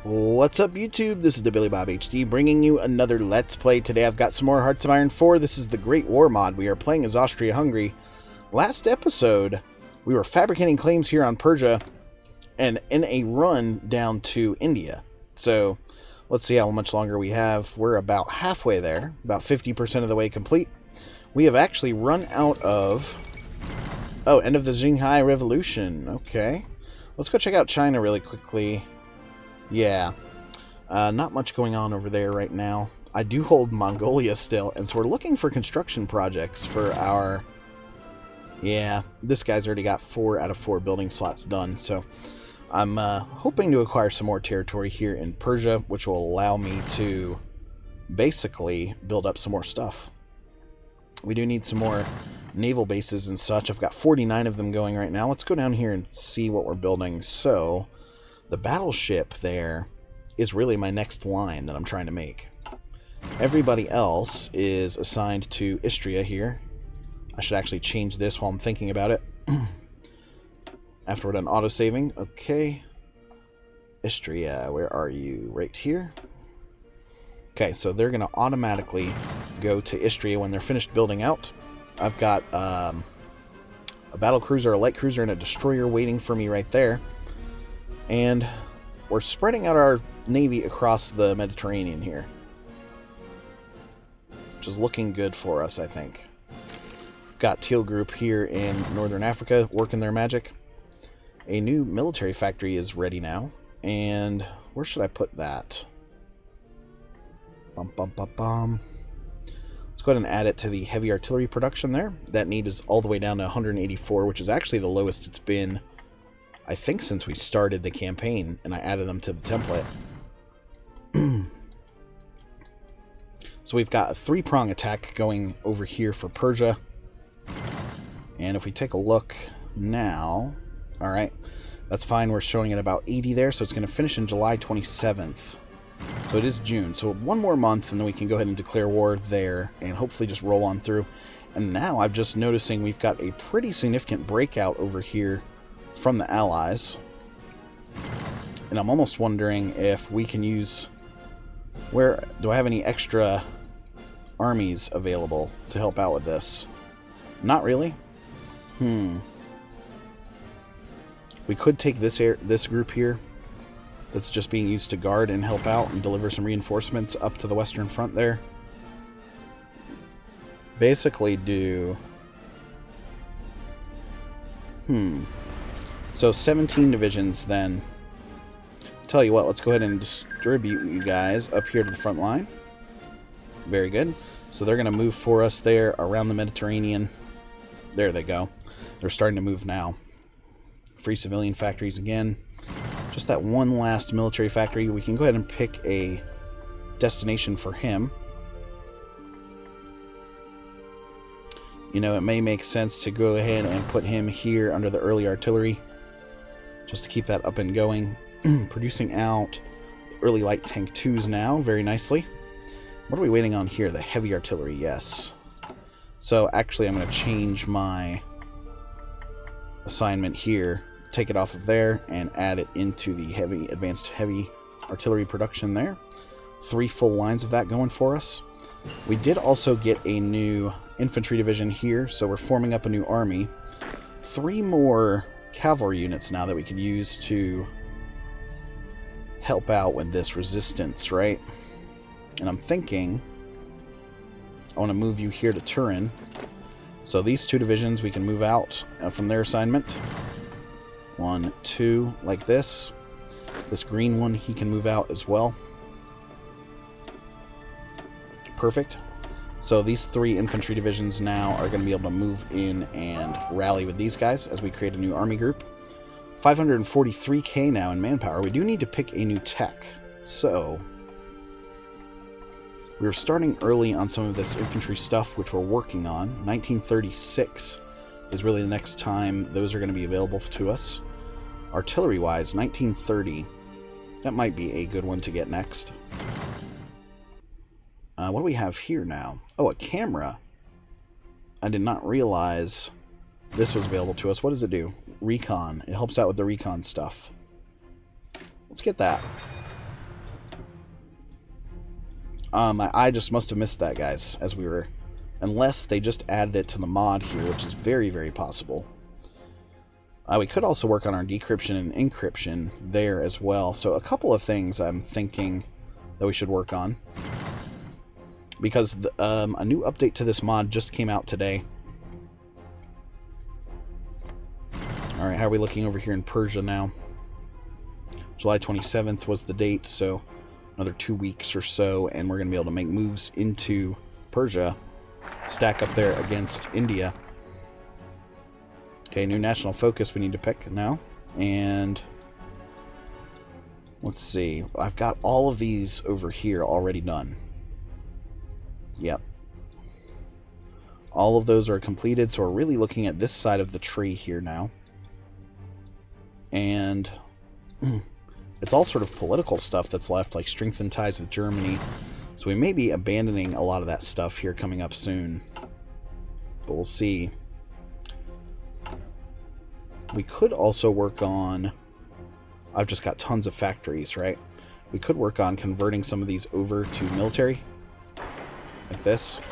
What's up, YouTube? This is the Billy Bob HD bringing you another Let's Play. Today I've got some more Hearts of Iron 4. This is the Great War mod. We are playing as Austria Hungary. Last episode, we were fabricating claims here on Persia and in a run down to India. So let's see how much longer we have. We're about halfway there, about 50% of the way complete. We have actually run out of... Oh, end of the Xinhai Revolution. Okay. Let's go check out China really quickly. Yeah, not much going on over there right now. I do hold Mongolia still, and so we're looking for construction projects for our... Yeah, this guy's already got 4 out of 4 building slots done, so I'm hoping to acquire some more territory here in Persia, which will allow me to basically build up some more stuff. We do need some more naval bases and such. I've got 49 of them going right now. Let's go down here and see what we're building. So... the battleship there is really my next line that I'm trying to make. Everybody else is assigned to Istria here. I should actually change this while I'm thinking about it. After we're done auto-saving. Okay. Istria, where are you? Right here. Okay, so they're going to automatically go to Istria when they're finished building out. I've got a battle cruiser, a light cruiser, and a destroyer waiting for me right there. And we're spreading out our navy across the Mediterranean here, which is looking good for us, I think. We've got Teal Group here in Northern Africa working their magic. A new military factory is ready now. And where should I put that? Bum, bum, bum, bum. Let's go ahead and add it to the heavy artillery production there. That need is all the way down to 184, which is actually the lowest it's been, I think, since we started the campaign, and I added them to the template. So we've got a 3-prong attack going over here for Persia. And if we take a look now... Alright, that's fine. We're showing it about 80 there, so it's going to finish in July 27th. So it is June. So one more month, and then we can go ahead and declare war there, and hopefully just roll on through. And now I'm just noticing we've got a pretty significant breakout over here from the Allies, and I'm almost wondering if we can use... Where do I have any extra armies available to help out with this? Not really. We could take this group here that's just being used to guard and help out and deliver some reinforcements up to the Western Front there. Basically do... So 17 divisions then. Tell you what, let's go ahead and distribute you guys up here to the front line. Very good. So they're going to move for us there around the Mediterranean. There they go. They're starting to move now. Free civilian factories again. Just that one last military factory. We can go ahead and pick a destination for him. You know, it may make sense to go ahead and put him here under the early artillery, just to keep that up and going. Producing out early light tank 2s now, very nicely. What are we waiting on here? The heavy artillery, yes. So actually I'm going to change my assignment here, take it off of there, and add it into the advanced heavy artillery production there. 3 full lines of that going for us. We did also get a new infantry division here, so we're forming up a new army. 3 more cavalry units now that we could use to help out with this resistance, right? And I'm thinking I want to move you here to Turin. So these 2 divisions we can move out from their assignment. 1, 2, like this. This green one he can move out as well. Perfect. So these 3 infantry divisions now are going to be able to move in and rally with these guys as we create a new army group. 543k now in manpower. We do need to pick a new tech. So we're starting early on some of this infantry stuff, which we're working on. 1936 is really the next time those are going to be available to us. Artillery-wise, 1930. That might be a good one to get next. What do we have here now? Oh, a camera. I did not realize this was available to us. What does it do? Recon. It helps out with the recon stuff. Let's get that. I just must have missed that, guys, as we were... Unless they just added it to the mod here, which is very, very possible. We could also work on our decryption and encryption there as well. So a couple of things I'm thinking that we should work on. Because a new update to this mod just came out today. Alright, how are we looking over here in Persia now? July 27th was the date, so another 2 weeks or so, and we're going to be able to make moves into Persia, stack up there against India. Okay, new national focus we need to pick now, and let's see, I've got all of these over here already done. Yep. All of those are completed, so we're really looking at this side of the tree here now. And it's all sort of political stuff that's left, like strengthen ties with Germany. So we may be abandoning a lot of that stuff here coming up soon. But we'll see. We could also work on... I've just got tons of factories, right? We could work on converting some of these over to military. Like this.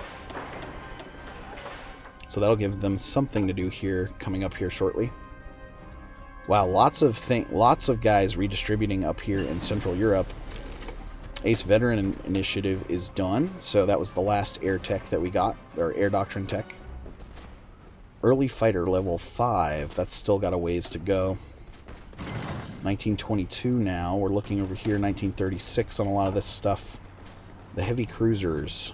So that'll give them something to do here, coming up here shortly. Wow, lots of guys redistributing up here in Central Europe. Ace Veteran Initiative is done, so that was the last air tech that we got, or air doctrine tech. Early fighter level 5, that's still got a ways to go. 1922 now, we're looking over here, 1936 on a lot of this stuff. The heavy cruisers.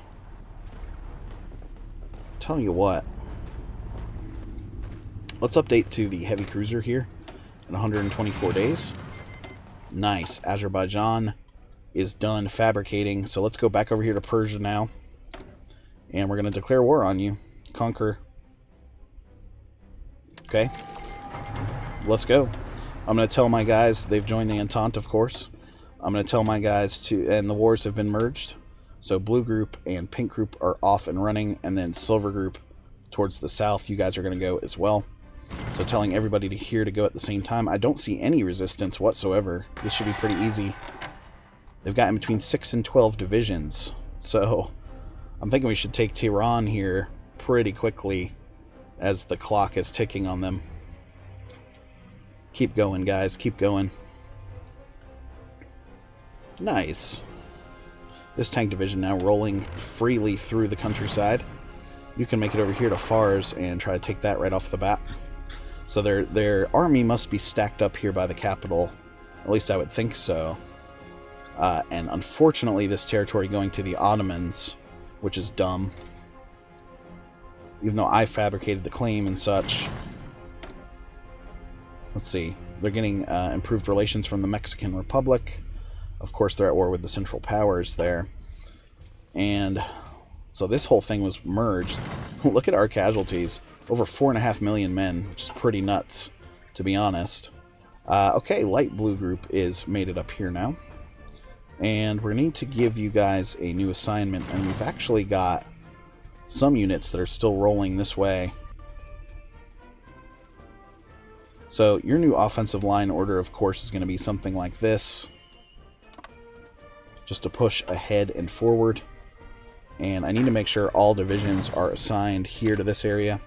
Tell you what, let's update to the heavy cruiser here. 124 days. Nice. Azerbaijan is done fabricating. So let's go back over here to Persia now. And we're going to declare war on you. Conquer. Okay. Let's go. I'm going to tell my guys, they've joined the Entente, of course. I'm going to tell my guys to, and the wars have been merged. So blue group and pink group are off and running. And then silver group towards the south, you guys are going to go as well. So telling everybody here to go at the same time. I don't see any resistance whatsoever. This should be pretty easy. They've got in between 6 and 12 divisions. So I'm thinking we should take Tehran here pretty quickly as the clock is ticking on them. Keep going, guys. Keep going. Nice. This tank division now rolling freely through the countryside. You can make it over here to Fars and try to take that right off the bat. So their army must be stacked up here by the capital. At least I would think so. And unfortunately, this territory going to the Ottomans, which is dumb. Even though I fabricated the claim and such. Let's see. They're getting improved relations from the Mexican Republic. Of course, they're at war with the Central Powers there. And so this whole thing was merged. Look at our casualties. Over 4.5 million men, which is pretty nuts, to be honest. Okay, light blue group is made it up here now. And we're going to need to give you guys a new assignment. And we've actually got some units that are still rolling this way. So your new offensive line order, of course, is going to be something like this. Just to push ahead and forward. And I need to make sure all divisions are assigned here to this area.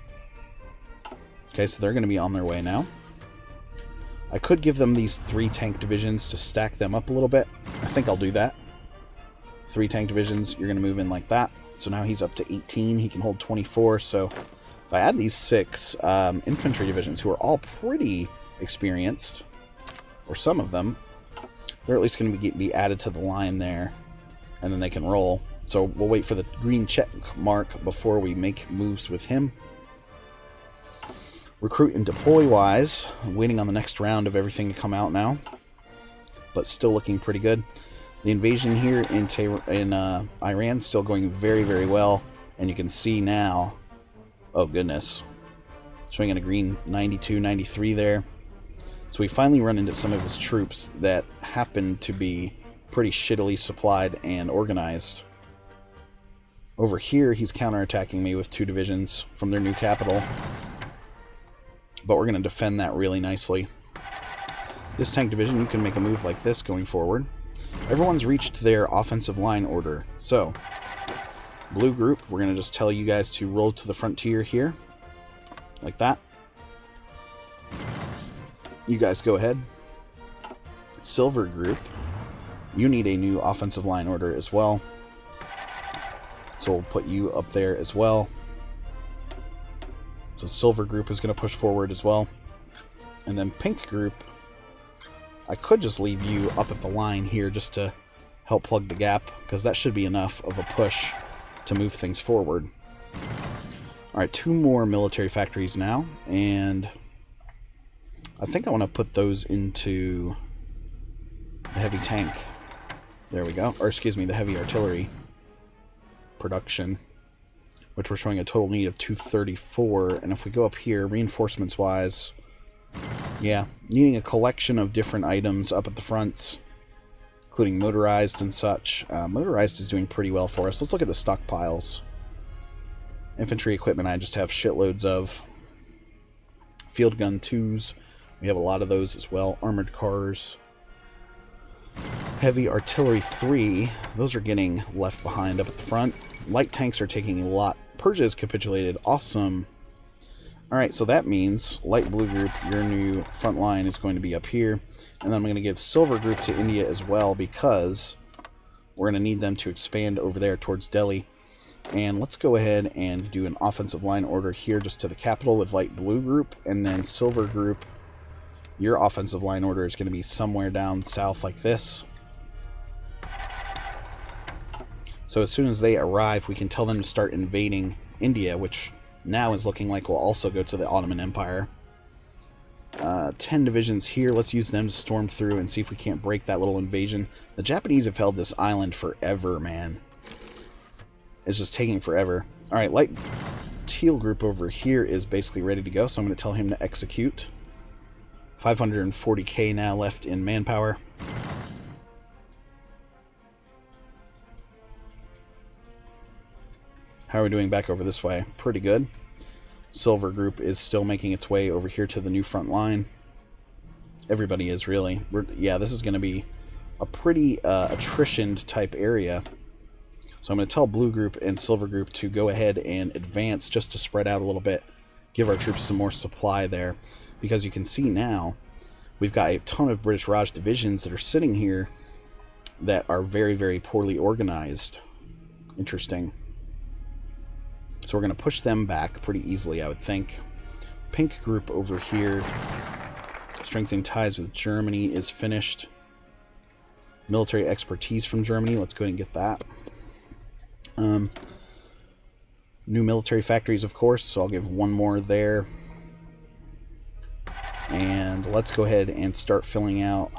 Okay, so they're going to be on their way now. I could give them these 3 tank divisions to stack them up a little bit. I think I'll do that. 3 tank divisions, you're going to move in like that. So now he's up to 18. He can hold 24. So if I add these 6 infantry divisions, who are all pretty experienced, or some of them, they're at least going to be added to the line there. And then they can roll. So we'll wait for the green check mark before we make moves with him. Recruit and deploy-wise, waiting on the next round of everything to come out now. But still looking pretty good. The invasion here in Iran still going very, very well. And you can see now... Oh, goodness. Showing in a green 92, 93 there. So we finally run into some of his troops that happen to be pretty shittily supplied and organized. Over here, he's counterattacking me with 2 divisions from their new capital. But we're going to defend that really nicely. This tank division, you can make a move like this going forward. Everyone's reached their offensive line order. So, blue group, we're going to just tell you guys to roll to the frontier here. Like that. You guys go ahead. Silver group, you need a new offensive line order as well. So we'll put you up there as well. So silver group is going to push forward as well. And then pink group, I could just leave you up at the line here just to help plug the gap, because that should be enough of a push to move things forward. Alright, 2 more military factories now, and I think I want to put those into the heavy tank. There we go. Or excuse me, the heavy artillery production, which we're showing a total need of 234. And if we go up here, reinforcements wise, yeah, needing a collection of different items up at the fronts, including motorized and such. Motorized is doing pretty well for us. Let's look at the stockpiles. Infantry equipment I just have shitloads of. Field gun 2s, we have a lot of those as well. Armored cars. Heavy artillery 3, those are getting left behind up at the front. Light tanks are taking a lot. Persia has capitulated. Awesome. Alright, so that means light blue group, your new front line is going to be up here. And then I'm going to give silver group to India as well, because we're going to need them to expand over there towards Delhi. And let's go ahead and do an offensive line order here just to the capital with light blue group. And then silver group, your offensive line order is going to be somewhere down south like this. So as soon as they arrive, we can tell them to start invading India, which now is looking like will also go to the Ottoman Empire. 10 divisions here. Let's use them to storm through and see if we can't break that little invasion. The Japanese have held this island forever, man. It's just taking forever. Alright, light teal group over here is basically ready to go, so I'm going to tell him to execute. 540k now left in manpower. How are we doing back over this way? Pretty good. Silver group is still making its way over here to the new front line. Everybody is really. Yeah, this is going to be a pretty attritioned type area. So I'm going to tell blue group and silver group to go ahead and advance just to spread out a little bit. Give our troops some more supply there. Because you can see now, we've got a ton of British Raj divisions that are sitting here that are very, very poorly organized. Interesting. So we're going to push them back pretty easily, I would think. Pink group over here. Strengthening ties with Germany is finished. Military expertise from Germany. Let's go ahead and get that. New military factories, of course. So I'll give one more there. And let's go ahead and start filling out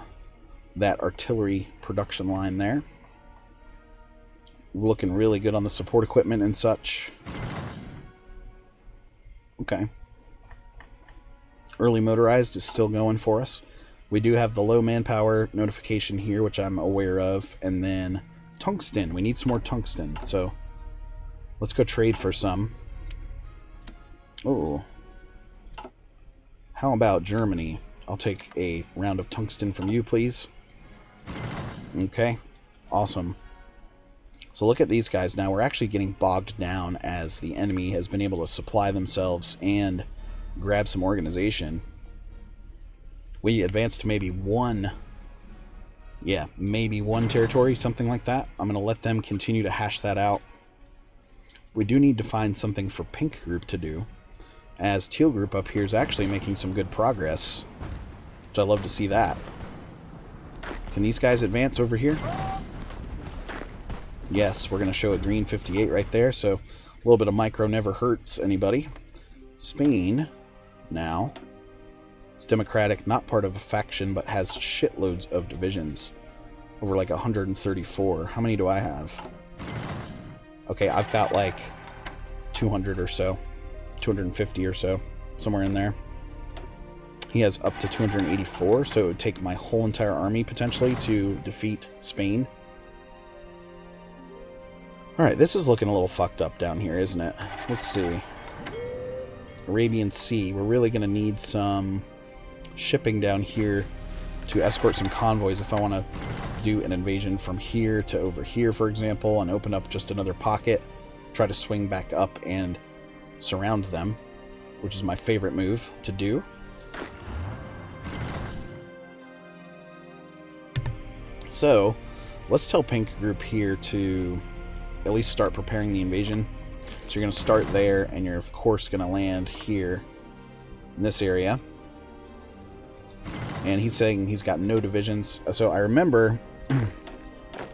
that artillery production line there. We're looking really good on the support equipment and such. Okay. Early motorized is still going for us. We do have the low manpower notification here, which I'm aware of. And then tungsten. We need some more tungsten. So let's go trade for some. Oh. How about Germany? I'll take a round of tungsten from you, please. Okay. Awesome. So look at these guys now. We're actually getting bogged down as the enemy has been able to supply themselves and grab some organization. We advanced to maybe one. Yeah, maybe one territory, something like that. I'm going to let them continue to hash that out. We do need to find something for pink group to do, as teal group up here is actually making some good progress, which I love to see that. Can these guys advance over here? Yes, we're going to show a green 58 right there, so a little bit of micro never hurts anybody. Spain, now, is democratic, not part of a faction, but has shitloads of divisions. Over like 134. How many do I have? Okay, I've got like 200 or so. 250 or so. Somewhere in there. He has up to 284, so it would take my whole entire army, potentially, to defeat Spain. Alright, this is looking a little fucked up down here, isn't it? Let's see. Arabian Sea. We're really going to need some shipping down here to escort some convoys if I want to do an invasion from here to over here, for example, and open up just another pocket, try to swing back up and surround them, which is my favorite move to do. So let's tell Pink Group here to at least start preparing the invasion. So you're going to start there, and you're of course going to land here in this area. And he's saying he's got no divisions. So I remember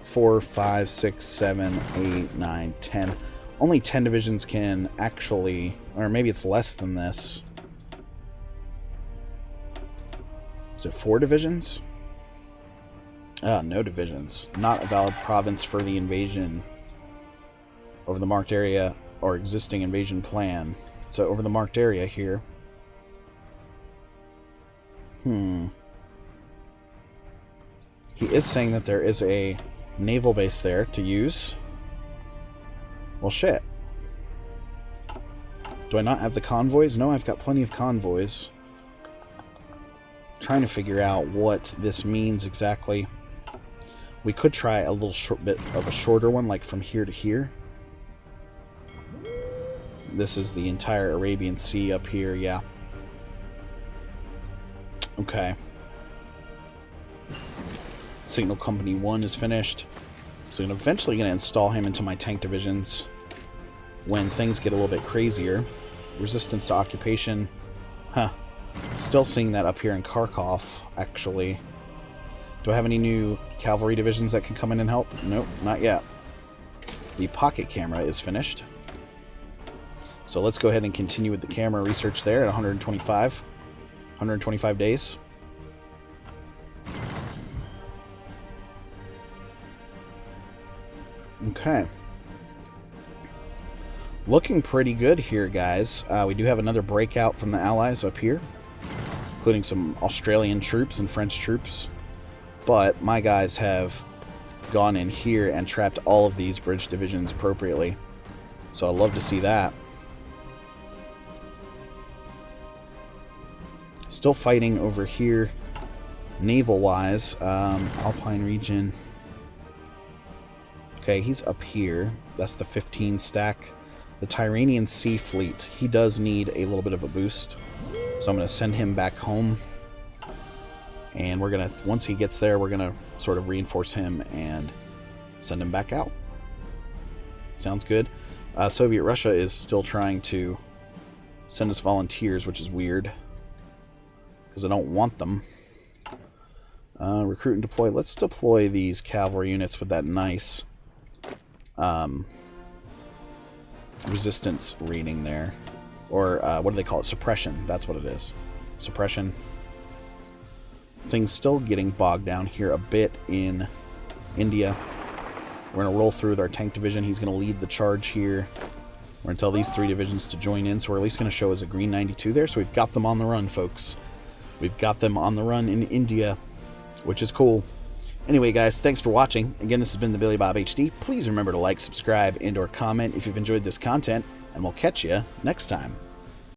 4, 5, 6, 7, 8, 9, 10. Only 10 divisions can actually, or maybe it's less than this. Is it 4 divisions? No divisions. Not a valid province for the invasion over the marked area or existing invasion plan. So over the marked area here. He is saying that there is a naval base there to use. Well, shit. Do I not have the convoys? No, I've got plenty of convoys. Trying to figure out what this means exactly. We could try a little short bit of a shorter one, like from here to here. This is the entire Arabian Sea up here, yeah. Okay. Signal Company 1 is finished. So I'm eventually going to install him into my tank divisions when things get a little bit crazier. Resistance to occupation. Huh. Still seeing that up here in Kharkov, actually. Do I have any new cavalry divisions that can come in and help? Nope, not yet. The pocket camera is finished. So let's go ahead and continue with the camera research there at 125 days. Okay. Looking pretty good here, guys. We do have another breakout from the Allies up here, including some Australian troops and French troops. But my guys have gone in here and trapped all of these bridge divisions appropriately. So I love to see that. Still fighting over here, naval-wise. Alpine region. Okay, he's up here. That's the 15 stack. The Tyrrhenian Sea Fleet. He does need a little bit of a boost. So I'm going to send him back home. And we're going to, once he gets there, we're going to sort of reinforce him and send him back out. Sounds good. Soviet Russia is still trying to send us volunteers, which is weird, because I don't want them. Recruit and deploy. Let's deploy these cavalry units with that nice resistance rating there. Or what do they call it? Suppression. That's what it is. Suppression. Things still getting bogged down here a bit in India. We're going to roll through with our tank division. He's going to lead the charge here. We're going to tell these 3 divisions to join in. So we're at least going to show as a green 92 there. So we've got them on the run, folks. We've got them on the run in India, which is cool. Anyway, guys, thanks for watching. Again, this has been the Billy Bob HD. Please remember to like, subscribe, and/or comment if you've enjoyed this content, and we'll catch you next time.